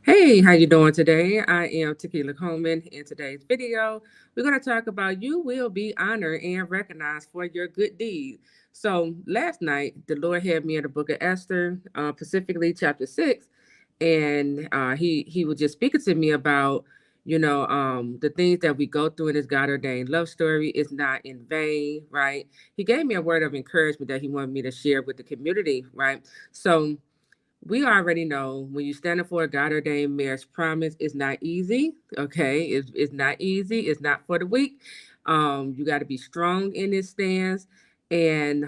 Hey, how you doing today? I am Taquila Coleman. In today's video, we're going to talk about you will be honored and recognized for your good deeds. So last night, the Lord had me in the book of Esther, specifically chapter 6, and he was just speaking to me about, the things that we go through in this God ordained love story is not in vain, right? He gave me a word of encouragement that he wanted me to share with the community, right? So we already know when you stand up for a God ordained marriage promise, it's not easy. Okay. It's not easy. It's not for the weak. You got to be strong in this stance. And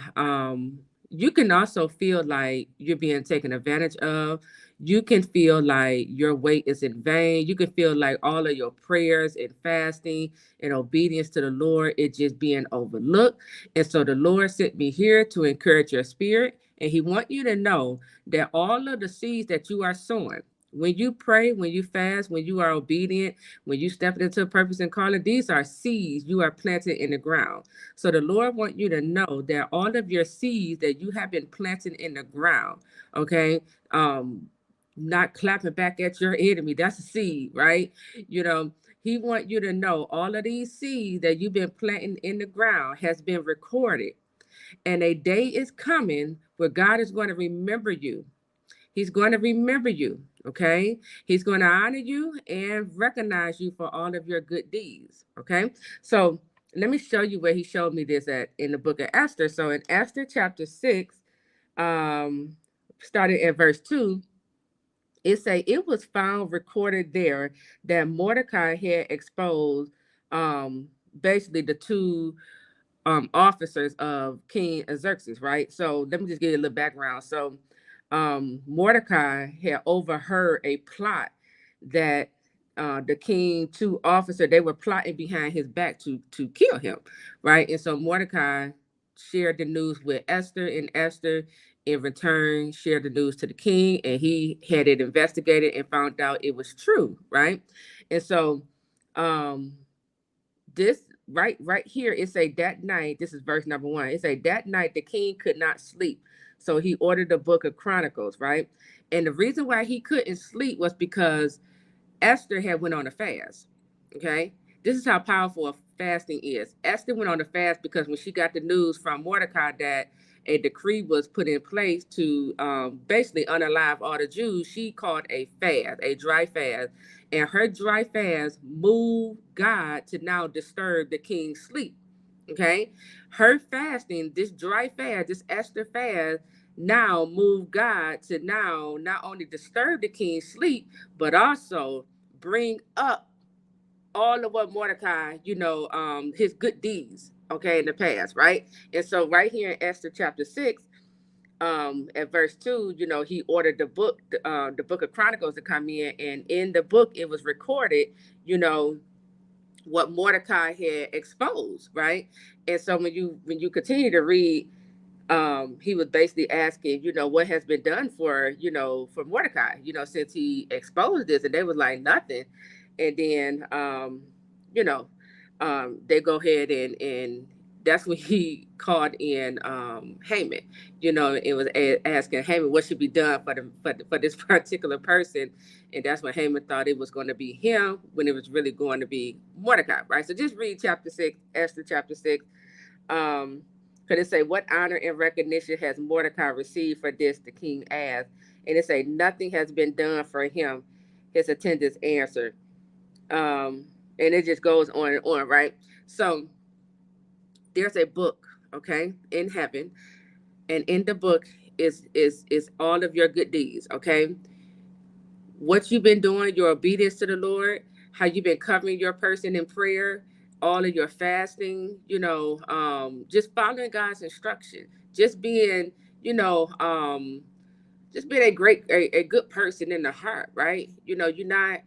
you can also feel like you're being taken advantage of. You can feel like your wait is in vain. You can feel like all of your prayers and fasting and obedience to the Lord is just being overlooked. And so the Lord sent me here to encourage your spirit. And He want you to know that all of the seeds that you are sowing, when you pray, when you fast, when you are obedient, when you step into purpose and calling, these are seeds you are planted in the ground. So the Lord want you to know that all of your seeds that you have been planting in the ground, okay, not clapping back at your enemy, that's a seed, right? You know, He want you to know all of these seeds that you've been planting in the ground has been recorded, and a day is coming where God is going to remember you. He's going to remember you, okay? He's going to honor you and recognize you for all of your good deeds, okay? So let me show you where he showed me this at in the book of Esther. So in Esther chapter 6, um, starting at verse 2, it say it was found recorded there that Mordecai had exposed basically the two officers of King Xerxes, right? So let me just give you a little background. So Mordecai had overheard a plot that the king two officer they were plotting behind his back to kill him, right? And so Mordecai shared the news with Esther, and Esther in return shared the news to the king, and he had it investigated and found out it was true, right? And so um this right here it say that night, this is verse number 1, it say that night the king could not sleep, so he ordered the book of Chronicles, right? And the reason why he couldn't sleep was because Esther had went on a fast. Okay. This is how powerful fasting is. Esther went on a fast because when she got the news from Mordecai that a decree was put in place to basically unalive all the Jews, she called a fast, a dry fast. And her dry fast moved God to now disturb the king's sleep. Okay. Her fasting, this dry fast, this Esther fast, now moved God to now not only disturb the king's sleep, but also bring up all of what Mordecai, his good deeds, okay, in the past, right? And so right here in Esther chapter 6, at verse 2, he ordered the book of Chronicles to come in, and in the book it was recorded, you know, what Mordecai had exposed, right? And so when you continue to read, he was basically asking, what has been done for Mordecai, since he exposed this, and they was like nothing. And then, you know, they go ahead and that's when he called in Haman. It was asking Haman what should be done for this particular person, and that's when Haman thought it was going to be him when it was really going to be Mordecai, right? So just read chapter 6, Esther chapter 6. Could it say, what honor and recognition has Mordecai received for this? The king asked. And it say, nothing has been done for him. His attendants answered. And it just goes on and on, right? So there's a book, okay, in heaven, and in the book is all of your good deeds, okay? What you've been doing, your obedience to the Lord, how you've been covering your person in prayer, all of your fasting, just following God's instruction, just being, you know, just being a good person in the heart, right? You're not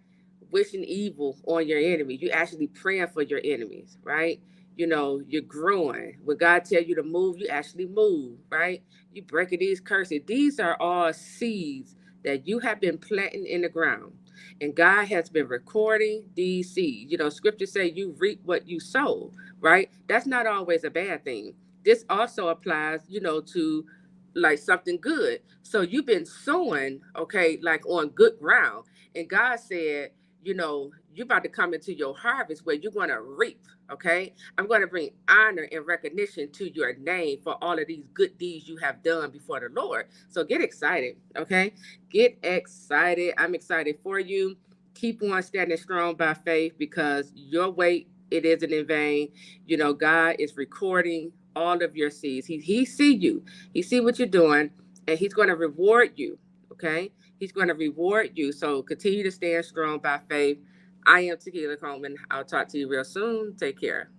wishing evil on your enemy. You're actually praying for your enemies, right? You're growing. When God tell you to move, you actually move, right? You breaking these curses. These are all seeds that you have been planting in the ground. And God has been recording these seeds. Scripture say you reap what you sow, right? That's not always a bad thing. This also applies, to like something good. So you've been sowing, okay, like on good ground. And God said, you're about to come into your harvest where you're going to reap, okay? I'm going to bring honor and recognition to your name for all of these good deeds you have done before the Lord. So get excited, okay? Get excited. I'm excited for you. Keep on standing strong by faith because your wait, it isn't in vain. God is recording all of your seeds. He see you. He see what you're doing, and he's going to reward you. Okay, he's going to reward you. So continue to stand strong by faith. I am Taquila Coleman. I'll talk to you real soon. Take care.